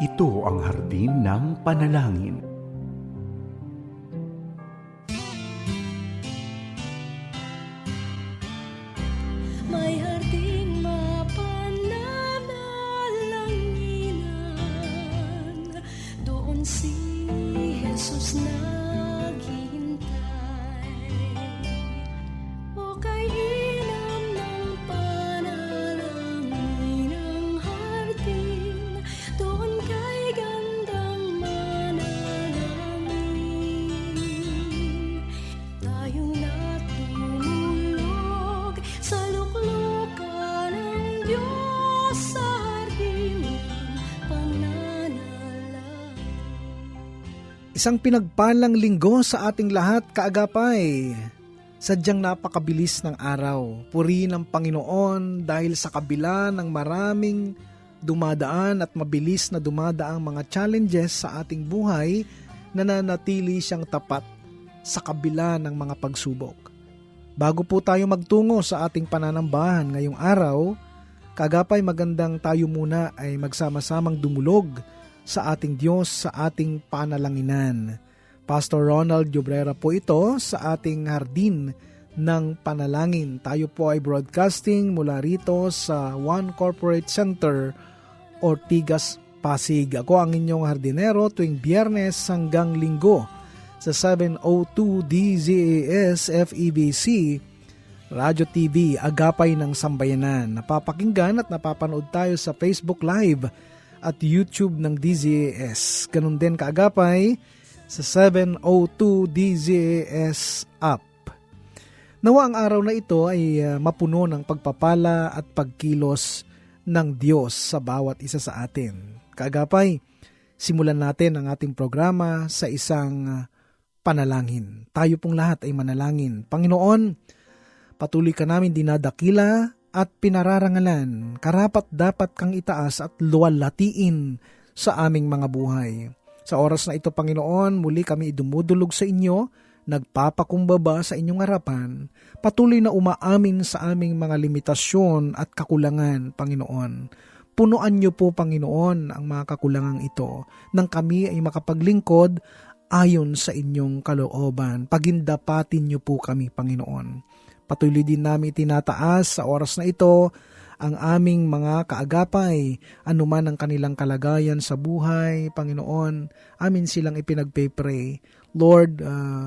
Ito ang hardin ng panalangin. May harding mapananalanginan, doon si Jesus naghihintay. O kay inam ng panalangin ng hardin, doon kay gandang manalangin. Tayong natulog sa luklukan ng Diyos sa hardin ng pananalangin. Isang pinagpalang linggo sa ating lahat, kaagapay. Sadyang napakabilis ng araw. Purihin ang Panginoon dahil sa kabila ng maraming dumadaan at mabilis na dumadaang mga challenges sa ating buhay, nananatili siyang tapat sa kabila ng mga pagsubok. Bago po tayo magtungo sa ating pananambahan ngayong araw, kaagapay magandang tayo muna ay magsama-samang dumulog sa ating Diyos sa ating panalanginan. Pastor Ronald Llobrera po ito sa ating hardin ng panalangin. Tayo po ay broadcasting mula rito sa One Corporate Center, Ortigas, Pasig. Ako ang inyong hardinero tuwing Biyernes hanggang Linggo sa 702 DZAS FEBC Radio TV, Agapay ng Sambayanan. Napapakinggan at napapanood tayo sa Facebook Live at YouTube ng DZAS. Ganun din kaagapay sa 702 DZAS app. Nawa ang araw na ito ay mapuno ng pagpapala at pagkilos ng Diyos sa bawat isa sa atin. Kaagapay, simulan natin ang ating programa sa isang panalangin. Tayo pong lahat ay manalangin. Panginoon, patuloy ka namin dinadakila at pinararangalan. Karapat dapat kang itaas at luwalhatiin sa aming mga buhay. Sa oras na ito, Panginoon, muli kami idumudulog sa inyo, nagpapakumbaba sa inyong harapan, patuloy na umaamin sa aming mga limitasyon at kakulangan, Panginoon. Punuan niyo po, Panginoon, ang mga kakulangang ito, nang kami ay makapaglingkod ayon sa inyong kalooban. Pagindapatin niyo po kami, Panginoon. Patuloy din namin tinataas sa oras na ito ang aming mga kaagapay, anuman ang kanilang kalagayan sa buhay, Panginoon, amin silang ipinagpe-pray. Lord,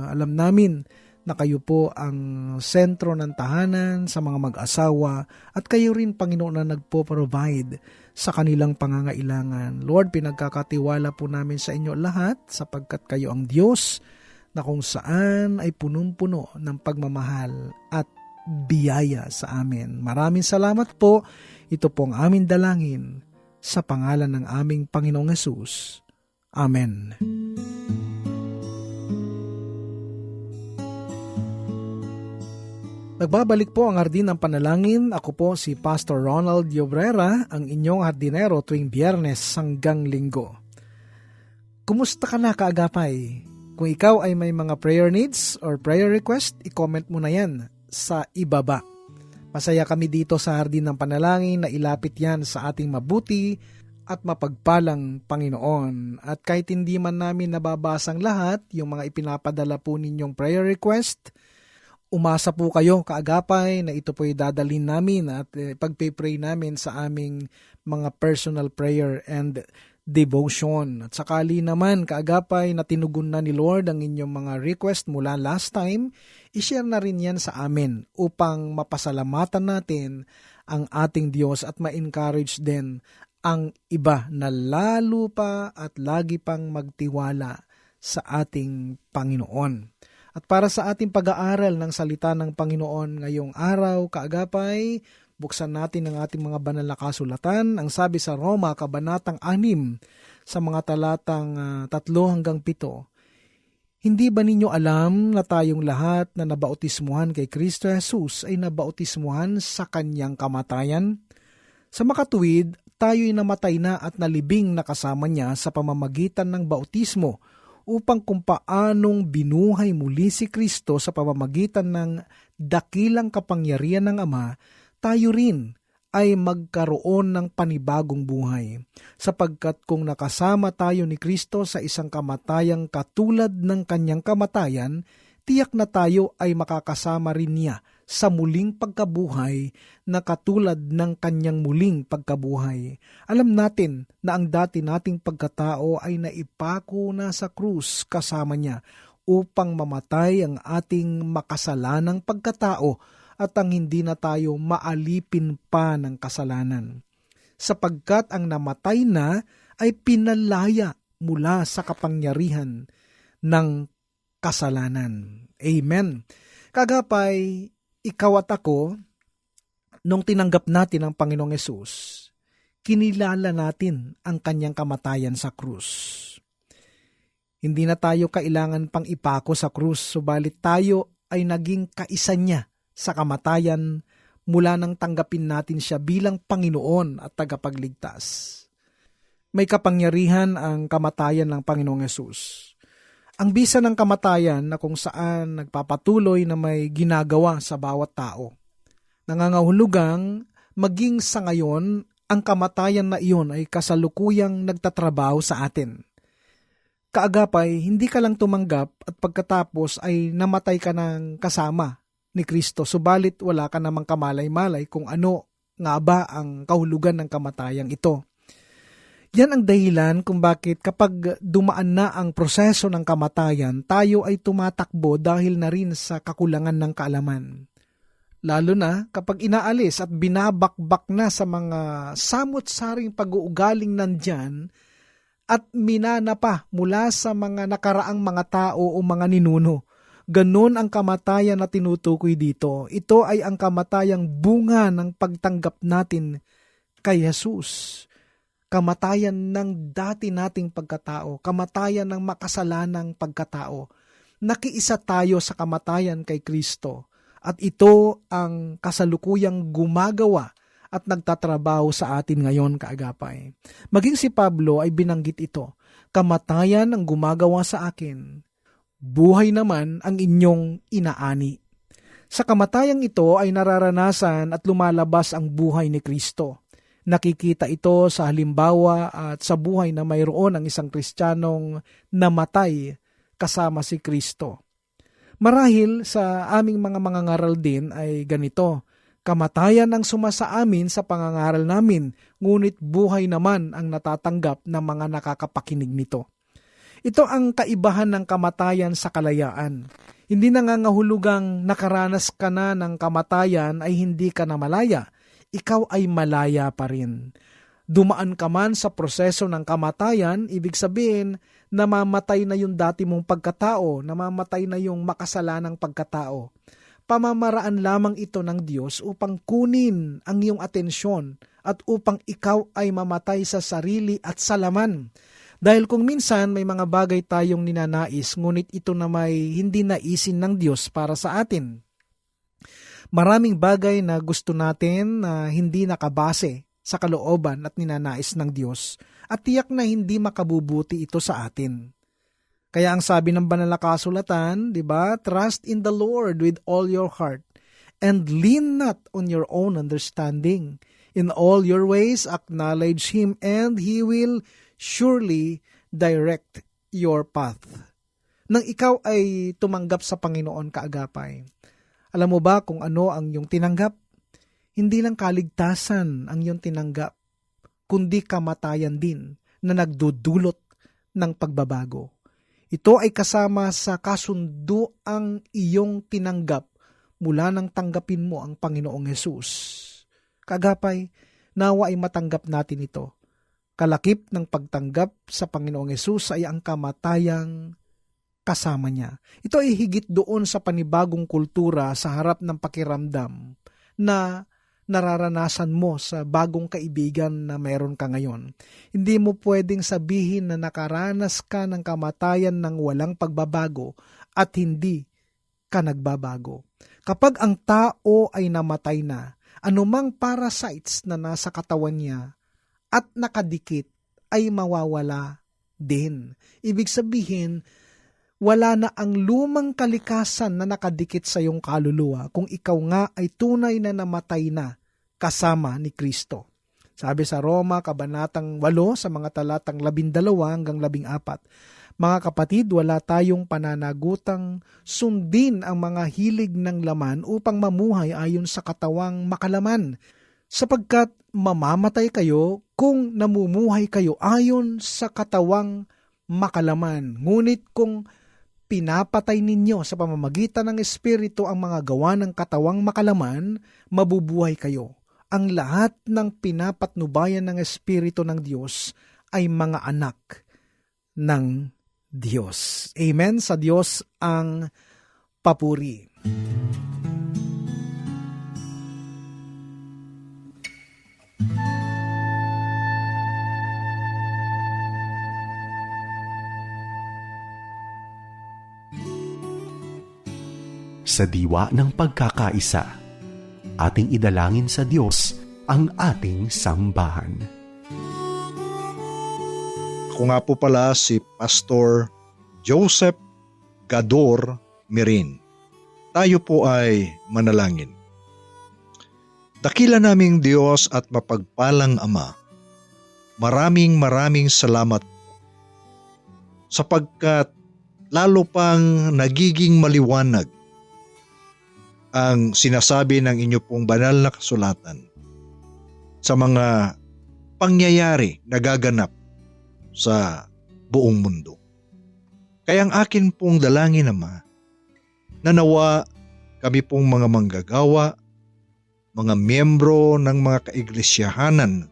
alam namin na kayo po ang sentro ng tahanan sa mga mag-asawa at kayo rin, Panginoon, na nagpo-provide sa kanilang pangangailangan. Lord, pinagkakatiwala po namin sa inyo lahat sapagkat kayo ang Diyos na kung saan ay punong-puno ng pagmamahal at biyaya sa amin. Maraming salamat po. Ito po ang aming dalangin sa pangalan ng aming Panginoong Hesus. Amen. Nagbabalik po ang Hardin ng Panalangin. Ako po si Pastor Ronald Llobrera, ang inyong hardinero tuwing Biyernes hanggang Linggo. Kumusta ka na, kaagapay? Kung ikaw ay may mga prayer needs or prayer request, i-comment mo na yan sa ibaba. Masaya kami dito sa Hardin ng Panalangin na ilapit yan sa ating mabuti at mapagpalang Panginoon. At kahit hindi man namin nababasang lahat, yung mga ipinapadala po ninyong prayer request, umasa po kayo, kaagapay, na ito po dadalhin namin at pagpe-pray namin sa aming mga personal prayer and devotion. At sakali naman, kaagapay, na tinugon na ni Lord ang inyong mga request mula last time, i-share na rin yan sa amin upang mapasalamatan natin ang ating Diyos at ma-encourage din ang iba na lalo pa at lagi pang magtiwala sa ating Panginoon. At para sa ating pag-aaral ng salita ng Panginoon ngayong araw, kaagapay, buksan natin ang ating mga banal na kasulatan. Ang sabi sa Roma, Kabanatang 6, sa mga talatang 3 hanggang 7. Hindi ba ninyo alam na tayong lahat na nabautismuhan kay Kristo Jesus ay nabautismuhan sa kanyang kamatayan? Sa makatuwid, tayo'y namatay na at nalibing na kasama niya sa pamamagitan ng bautismo upang kung paanong binuhay muli si Kristo sa pamamagitan ng dakilang kapangyarihan ng Ama, tayo rin ay magkaroon ng panibagong buhay. Sapagkat kung nakasama tayo ni Kristo sa isang kamatayang katulad ng kanyang kamatayan, tiyak na tayo ay makakasama rin niya sa muling pagkabuhay na katulad ng kanyang muling pagkabuhay. Alam natin na ang dati nating pagkatao ay naipako na sa krus kasama niya upang mamatay ang ating makasalanang pagkatao at ang hindi na tayo maalipin pa ng kasalanan. Sapagkat ang namatay na ay pinalaya mula sa kapangyarihan ng kasalanan. Amen. Kagapay, ikaw at ako, nung tinanggap natin ang Panginoong Hesus, kinilala natin ang kanyang kamatayan sa krus. Hindi na tayo kailangan pang ipako sa krus, subalit tayo ay naging kaisa niya sa kamatayan mula nang tanggapin natin siya bilang Panginoon at tagapagligtas. May kapangyarihan ang kamatayan ng Panginoong Hesus. Ang bisa ng kamatayan na kung saan nagpapatuloy na may ginagawa sa bawat tao. Nangangahulugang maging sa ngayon, ang kamatayan na iyon ay kasalukuyang nagtatrabaho sa atin. Kaagapay, hindi ka lang tumanggap at pagkatapos ay namatay ka ng kasama ni Kristo, subalit wala ka namang kamalay-malay kung ano nga ba ang kahulugan ng kamatayang ito. Yan ang dahilan kung bakit kapag dumaan na ang proseso ng kamatayan, tayo ay tumatakbo dahil na rin sa kakulangan ng kaalaman. Lalo na kapag inaalis at binabakbak na sa mga samot-saring pag-uugaling nandyan at minana pa mula sa mga nakaraang mga tao o mga ninuno. Ganon ang kamatayan na tinutukoy dito. Ito ay ang kamatayang bunga ng pagtanggap natin kay Jesus. Kamatayan ng dati nating pagkatao. Kamatayan ng makasalanang pagkatao. Nakiisa tayo sa kamatayan kay Kristo. At ito ang kasalukuyang gumagawa at nagtatrabaho sa atin ngayon, kaagapay. Maging si Pablo ay binanggit ito. Kamatayan ang gumagawa sa akin. Buhay naman ang inyong inaani. Sa kamatayang ito ay nararanasan at lumalabas ang buhay ni Kristo. Nakikita ito sa halimbawa at sa buhay na mayroon ang isang Kristiyanong namatay kasama si Kristo. Marahil sa aming mga mangangaral din ay ganito, kamatayan ang sumasa amin sa pangangaral namin, ngunit buhay naman ang natatanggap ng mga nakakapakinig nito. Ito ang kaibahan ng kamatayan sa kalayaan. Hindi nangangahulugang nakaranas ka na ng kamatayan ay hindi ka na malaya. Ikaw ay malaya pa rin. Dumaan ka man sa proseso ng kamatayan, ibig sabihin, namamatay na yung dati mong pagkatao, namamatay na yung makasalanang pagkatao. Pamamaraan lamang ito ng Diyos upang kunin ang iyong atensyon at upang ikaw ay mamatay sa sarili at sa laman. Dahil kung minsan may mga bagay tayong ninanais, ngunit ito na may hindi naisin ng Diyos para sa atin. Maraming bagay na gusto natin na hindi nakabase sa kalooban at ninanais ng Diyos at tiyak na hindi makabubuti ito sa atin. Kaya ang sabi ng banal na kasulatan, di ba? Trust in the Lord with all your heart and lean not on your own understanding. In all your ways acknowledge Him and He will surely direct your path. Nang ikaw ay tumanggap sa Panginoon, kaagapay, alam mo ba kung ano ang iyong tinanggap? Hindi lang kaligtasan ang iyong tinanggap, kundi kamatayan din na nagdudulot ng pagbabago. Ito ay kasama sa kasunduang iyong tinanggap mula nang tanggapin mo ang Panginoong Hesus. Kaagapay, nawa ay matanggap natin ito. Kalakip ng pagtanggap sa Panginoong Hesus ay ang kamatayang kasama niya. Ito ay higit doon sa panibagong kultura sa harap ng pakiramdam na nararanasan mo sa bagong kaibigan na meron ka ngayon. Hindi mo pwedeng sabihin na nakaranas ka ng kamatayan ng walang pagbabago at hindi ka nagbabago. Kapag ang tao ay namatay na, anumang parasites na nasa katawan niya at nakadikit ay mawawala din. Ibig sabihin, wala na ang lumang kalikasan na nakadikit sa iyong kaluluwa kung ikaw nga ay tunay na namatay na kasama ni Kristo. Sabi sa Roma, Kabanatang 8, sa mga talatang 12 hanggang 14, mga kapatid, wala tayong pananagutang sundin ang mga hilig ng laman upang mamuhay ayon sa katawang makalaman, sapagkat mamamatay kayo kung namumuhay kayo ayon sa katawang makalaman. Ngunit kung pinapatay ninyo sa pamamagitan ng Espiritu ang mga gawa ng katawang makalaman, mabubuhay kayo. Ang lahat ng pinapatnubayan ng Espiritu ng Diyos ay mga anak ng Diyos. Amen. Sa Diyos ang papuri. Sa diwa ng pagkakaisa, ating idalangin sa Diyos ang ating sambahan. Ako nga po pala si Pastor Joseph Gador Mirin. Tayo po ay manalangin. Dakila naming Diyos at mapagpalang Ama, maraming salamat po, sapagkat lalo pang nagiging maliwanag ang sinasabi ng inyo pong banal na kasulatan sa mga pangyayari na gaganap sa buong mundo. Kaya ang akin pong dalangin, Ama, na nawa kami pong mga manggagawa, mga miyembro ng mga kaiglesiyahanan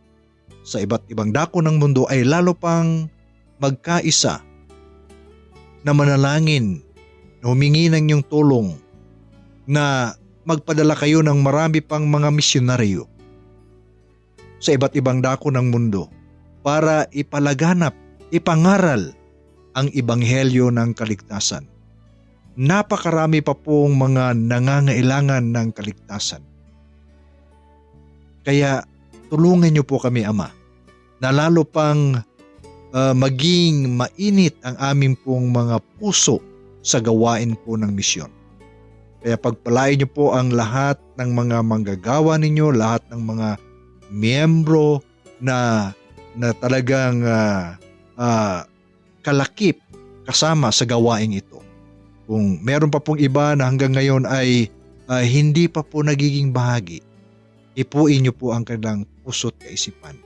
sa iba't ibang dako ng mundo ay lalo pang magkaisa na manalangin, na humingi ng iyong tulong, na magpadala kayo ng marami pang mga misyonaryo sa iba't ibang dako ng mundo para ipalaganap, ipangaral ang ebanghelyo ng kaligtasan. Napakarami pa pong mga nangangailangan ng kaligtasan. Kaya tulungan niyo po kami, Ama, na lalo pang maging mainit ang aming pong mga puso sa gawain po ng misyon. Kaya pagpalain niyo po ang lahat ng mga manggagawa ninyo, lahat ng mga miyembro na talagang kalakip kasama sa gawain ito. Kung meron pa pong iba na hanggang ngayon ay hindi pa po nagiging bahagi, ipuin niyo po ang kanilang puso't kaisipan.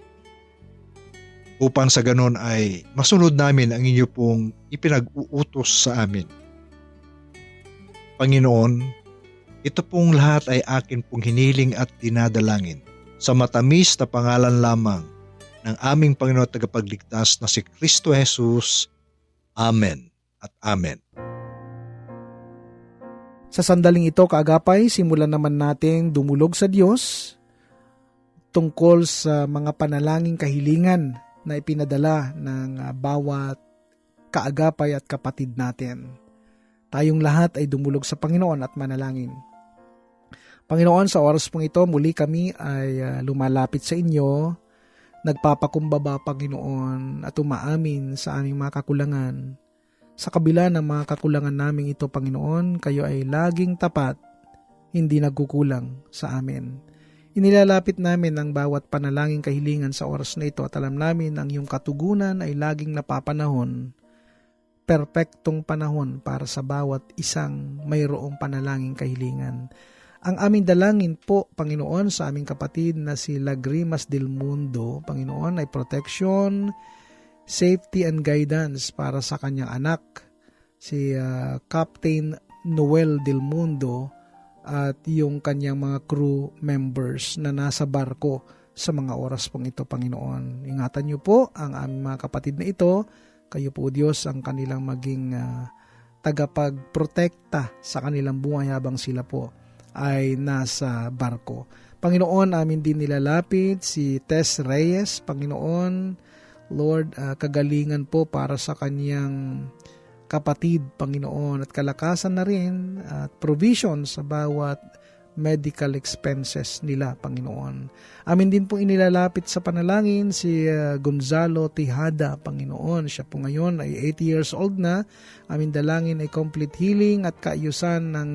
Upang sa ganon ay masunod namin ang inyo pong ipinag-uutos sa amin. Panginoon, ito pong lahat ay akin pong hiniling at dinadalangin sa matamis na pangalan lamang ng aming Panginoon at Tagapagligtas na si Kristo Jesus. Amen at Amen. Sa sandaling ito, kaagapay, simulan naman nating dumulog sa Diyos tungkol sa mga panalangin kahilingan na ipinadala ng bawat kaagapay at kapatid natin. Tayong lahat ay dumulog sa Panginoon at manalangin. Panginoon, sa oras pong ito, muli kami ay lumalapit sa inyo, nagpapakumbaba, Panginoon, at umaamin sa aming mga kakulangan. Sa kabila ng mga kakulangan namin ito, Panginoon, kayo ay laging tapat, hindi nagkukulang sa amin. Inilalapit namin ang bawat panalangin kahilingan sa oras na ito at alam namin ang iyong katugunan ay laging napapanahon, perpektong panahon para sa bawat isang mayroong panalangin kahilingan. Ang aming dalangin po, Panginoon, sa aming kapatid na si Lagrimas del Mundo, Panginoon, ay protection, safety and guidance para sa kanyang anak, si Captain Noel del Mundo, at yung kanyang mga crew members na nasa barko sa mga oras pong ito, Panginoon. Ingatan niyo po ang aming mga kapatid na ito. Kayo po, Diyos, ang kanilang maging tagapagprotekta sa kanilang buhay habang sila po ay nasa barko. Panginoon, amin din nilalapit si Tess Reyes. Panginoon, Lord, kagalingan po para sa kanyang kapatid, Panginoon, at kalakasan na rin at provision sa bawat medical expenses nila, Panginoon. Amin din po inilalapit sa panalangin si Gonzalo Tejada, Panginoon. Siya po ngayon ay 80 years old na. Amin dalangin ay complete healing at kaayusan ng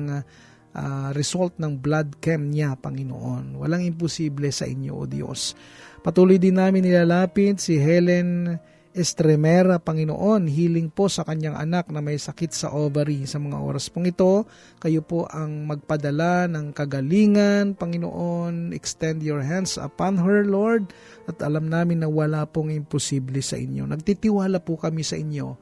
result ng blood chem niya, Panginoon. Walang imposible sa inyo, O Diyos. Patuloy din namin nilalapit si Helen Estremera, Panginoon. Healing po sa kanyang anak na may sakit sa ovary. Sa mga oras pong ito, kayo po ang magpadala ng kagalingan, Panginoon. Extend your hands upon her, Lord. At alam namin na wala pong imposible sa inyo. Nagtitiwala po kami sa inyo,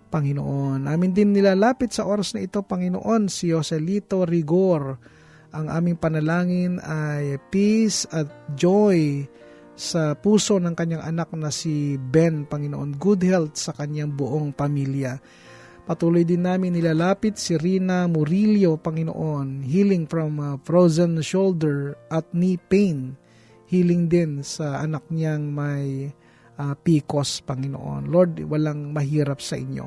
Panginoon. Amin din nilalapit sa oras na ito, Panginoon, si Joselito Rigor. Ang aming panalangin ay peace at joy sa puso ng kanyang anak na si Ben, Panginoon. Good health sa kanyang buong pamilya. Patuloy din namin nilalapit si Rina Murillo, Panginoon. Healing from frozen shoulder at knee pain. Healing din sa anak niyang may PCOS, Panginoon. Lord, walang mahirap sa inyo.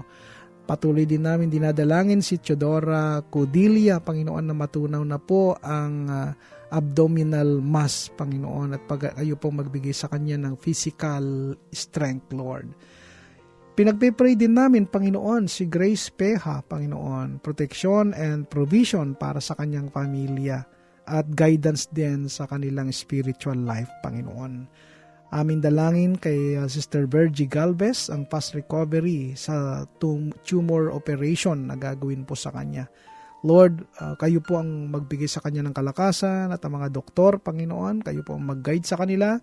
Patuloy din namin dinadalangin si Teodora Codilia, Panginoon, na matunaw na po ang abdominal mass, Panginoon, at kayo po magbigay sa kanya ng physical strength, Lord. Pinagpipray din namin, Panginoon, si Grace Peha, Panginoon, protection and provision para sa kanyang pamilya at guidance din sa kanilang spiritual life, Panginoon. Amin dalangin kay Sister Virgie Galvez ang fast recovery sa tumor operation na gagawin po sa kanya. Lord, kayo po ang magbigay sa kanya ng kalakasan at ang mga doktor, Panginoon, kayo po ang mag-guide sa kanila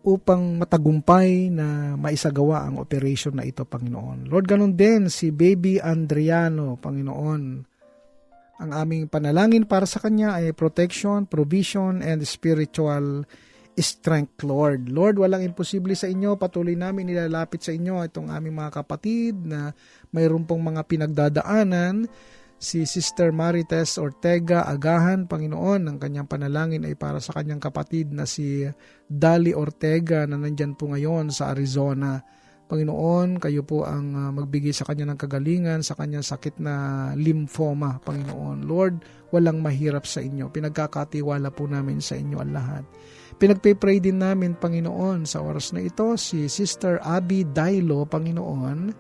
upang matagumpay na maisagawa ang operation na ito, Panginoon. Lord, ganun din si Baby Andriano, Panginoon. Ang aming panalangin para sa kanya ay protection, provision, and spiritual strength, Lord. Lord, walang imposible sa inyo. Patuloy namin nilalapit sa inyo itong aming mga kapatid na mayroon pong mga pinagdadaanan. Si Sister Marites Ortega Agahan, Panginoon, ang kanyang panalangin ay para sa kanyang kapatid na si Dali Ortega na nandyan po ngayon sa Arizona. Panginoon, kayo po ang magbigay sa kanya ng kagalingan sa kanyang sakit na lymphoma, Panginoon. Lord, walang mahirap sa inyo. Pinagkakatiwala po namin sa inyo ang lahat. Pinagpipray din namin, Panginoon, sa oras na ito, si Sister Abby Dailo, Panginoon.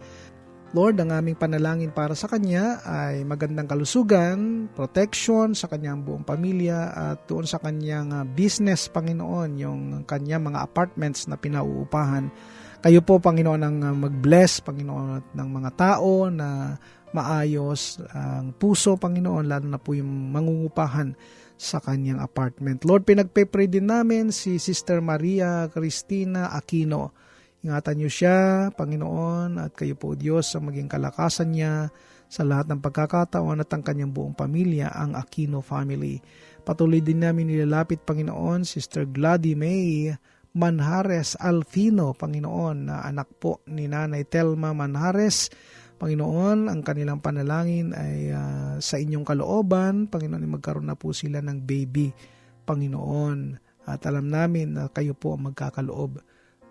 Lord, ang aming panalangin para sa kanya ay magandang kalusugan, protection sa kanyang buong pamilya at doon sa kanyang business, Panginoon, yung kanyang mga apartments na pinauupahan. Kayo po, Panginoon, ang mag-bless, Panginoon, ng mga tao na maayos ang puso, Panginoon, lalo na po yung mangungupahan sa kanyang apartment. Lord, pinagpe-pray din namin si Sister Maria Cristina Aquino. Ingatan niyo siya, Panginoon, at kayo po, Diyos, ang maging kalakasan niya sa lahat ng pagkakataon at ang kanyang buong pamilya, ang Aquino family. Patuloy din namin nilalapit, Panginoon, Sister Gladys May Manhares Alfino, Panginoon, na anak po ni Nanay Telma Manhares. Panginoon, ang kanilang panalangin ay sa inyong kalooban. Panginoon, magkaroon na po sila ng baby, Panginoon. At alam namin na kayo po ang magkakaloob,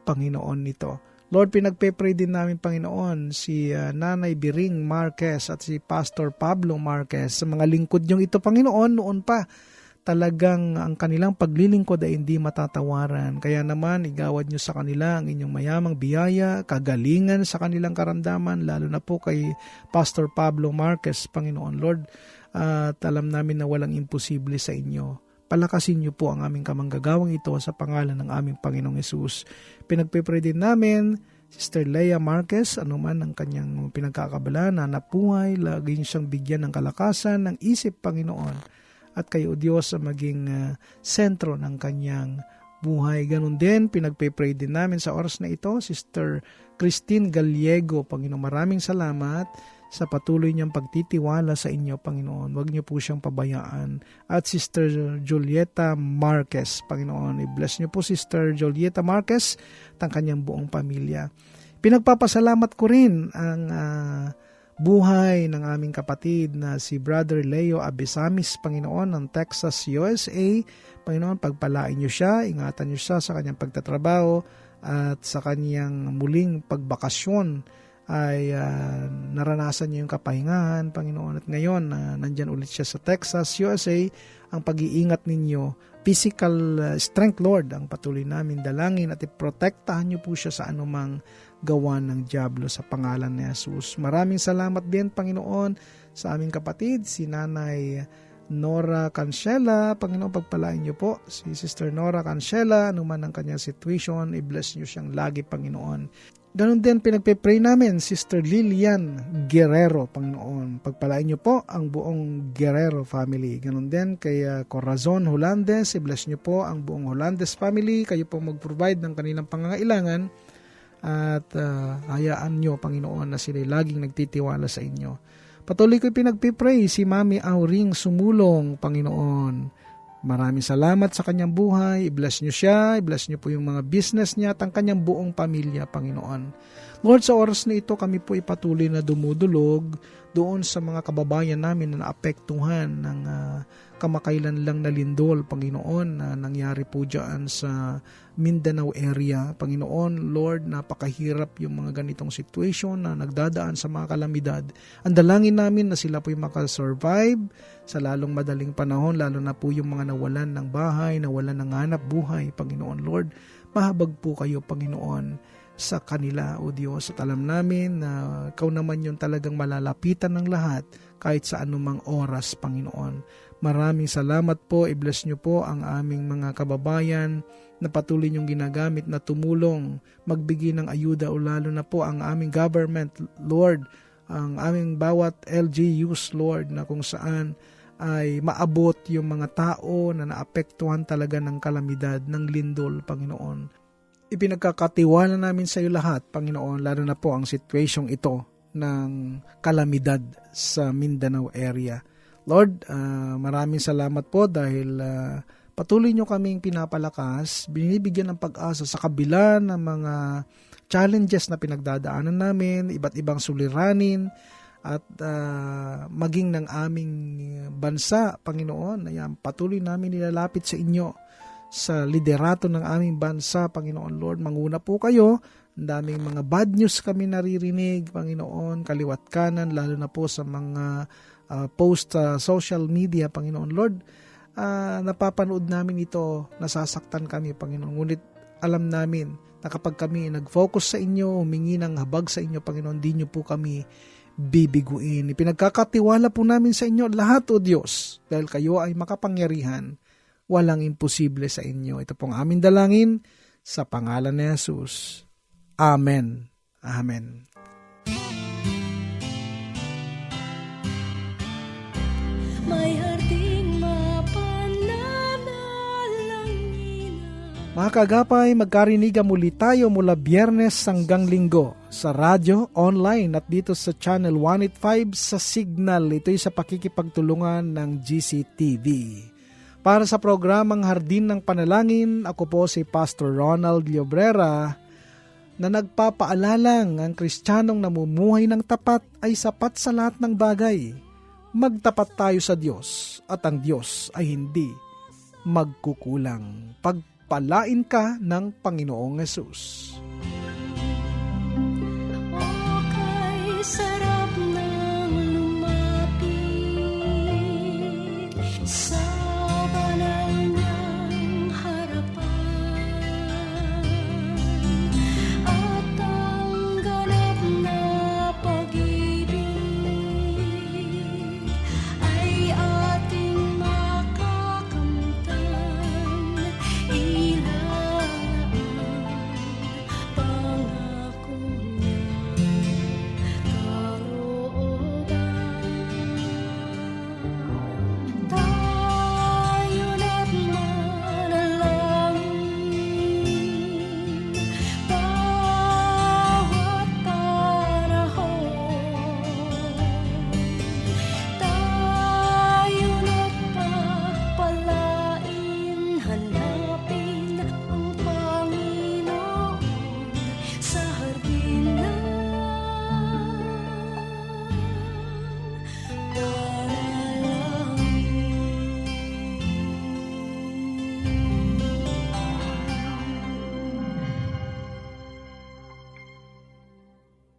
Panginoon, nito. Lord, pinagpe-pray din namin, Panginoon, si Nanay Biring Marquez at si Pastor Pablo Marquez. Sa mga lingkod niyong ito, Panginoon, noon pa, talagang ang kanilang paglilingkod ay hindi matatawaran. Kaya naman, igawad niyo sa kanila ang inyong mayamang biyaya, kagalingan sa kanilang karamdaman, lalo na po kay Pastor Pablo Marquez, Panginoon. Lord, at alam namin na walang imposible sa inyo. Palakasin niyo po ang aming kamanggagawang ito sa pangalan ng aming Panginoong Hesus. Pinagpipray din namin, Sister Leia Marquez, anuman ang kanyang pinagkakabalan na napuhay, lagi siyang bigyan ng kalakasan, ng isip, Panginoon. At kayo, Diyos, ang maging sentro ng kanyang buhay. Ganun din, pinagpipray din namin sa oras na ito, Sister Christine Gallego, Panginoon. Maraming salamat sa patuloy niyang pagtitiwala sa inyo, Panginoon. Huwag niyo po siyang pabayaan. At Sister Julieta Marquez, Panginoon. I-bless niyo po Sister Julieta Marquez at ang kanyang buong pamilya. Pinagpapasalamat ko rin ang buhay ng aming kapatid na si Brother Leo Abisamis, Panginoon, ng Texas, USA. Panginoon, pagpalain niyo siya, ingatan niyo siya sa kanyang pagtatrabaho at sa kanyang muling pagbakasyon ay naranasan niya yung kapahingahan, Panginoon. At ngayon, nandyan ulit siya sa Texas, USA. Ang pag-iingat ninyo, physical strength, Lord, ang patuloy namin dalangin at iprotektahan niyo po siya sa anumang gawa ng dyablo sa pangalan ni Jesus. Maraming salamat din, Panginoon, sa aming kapatid, si Nanay Nora Cancela, Panginoon pagpalain niyo po si Sister Nora Cancela, anuman ang kanyang situation, i-bless niyo siyang lagi, Panginoon. Ganon din pinagpe-pray namin, Sister Lilian Guerrero, Panginoon. Pagpalain niyo po ang buong Guerrero family. Ganon din kay Corazon Holandes, i-bless niyo po ang buong Holandes family. Kayo po mag-provide ng kanilang pangangailangan at hayaan niyo, Panginoon, na sila laging nagtitiwala sa inyo. Patuloy ko pinagpe-pray si Mami Auring Sumulong, Panginoon. Maraming salamat sa kanyang buhay. I-bless niyo siya, i-bless niyo po yung mga business niya at ang kanyang buong pamilya, Panginoon. Lord, sa oras na ito kami po ipatuloy na dumudulog doon sa mga kababayan namin na naapektuhan ng kamakailan lang na lindol, Panginoon, na nangyari po dyan sa Mindanao area. Panginoon, Lord, napakahirap yung mga ganitong situation na nagdadaan sa mga kalamidad. Ang dalangin namin na sila po yung makasurvive sa lalong madaling panahon, lalo na po yung mga nawalan ng bahay, nawalan ng hanap buhay, Panginoon. Lord, mahabag po kayo, Panginoon, sa kanila, O Diyos. At alam namin na Ikaw naman yung talagang malalapitan ng lahat kahit sa anumang oras, Panginoon. Maraming salamat po. I-bless niyo po ang aming mga kababayan na patuloy niyong ginagamit na tumulong, magbigay ng ayuda o lalo na po ang aming government, Lord, ang aming bawat LGUs, Lord, na kung saan ay maabot yung mga tao na naapektuhan talaga ng kalamidad, ng lindol, Panginoon. Ipinagkakatiwala namin sa iyo lahat, Panginoon, lalo na po ang sitwasyong ito ng kalamidad sa Mindanao area. Lord, maraming salamat po dahil patuloy nyo kaming pinapalakas, binibigyan ng pag-asa sa kabila ng mga challenges na pinagdadaanan namin, iba't ibang suliranin, at maging ng aming bansa, Panginoon. Ayan, patuloy namin nilalapit sa inyo sa liderato ng aming bansa, Panginoon. Lord, manguna po kayo. Ang daming mga bad news kami naririnig, Panginoon, kaliwat kanan, lalo na po sa mga post social media, Panginoon. Lord, napapanood namin ito, nasasaktan kami, Panginoon. Ngunit alam namin na kapag kami nag-focus sa inyo, humingi ng habag sa inyo, Panginoon, di nyo po kami bibiguin. Pinagkakatiwala po namin sa inyo lahat, O Diyos, dahil kayo ay makapangyarihan. Walang imposible sa inyo. Ito pong aming dalangin sa pangalan ni Jesus. Amen. Amen. May harding mapananalangin. Mga kagapay, magkarinigan muli tayo mula Biyernes hanggang Linggo sa radyo, online at dito sa Channel 185 sa Signal. Ito'y sa pakikipagtulungan ng GCTV. Para sa programang Hardin ng Panalangin, ako po si Pastor Ronald Llobrera na nagpapaalalang ang Kristiyanong namumuhay ng tapat ay sapat sa lahat ng bagay. Magtapat tayo sa Diyos at ang Diyos ay hindi magkukulang. Pagpalain ka ng Panginoong Hesus.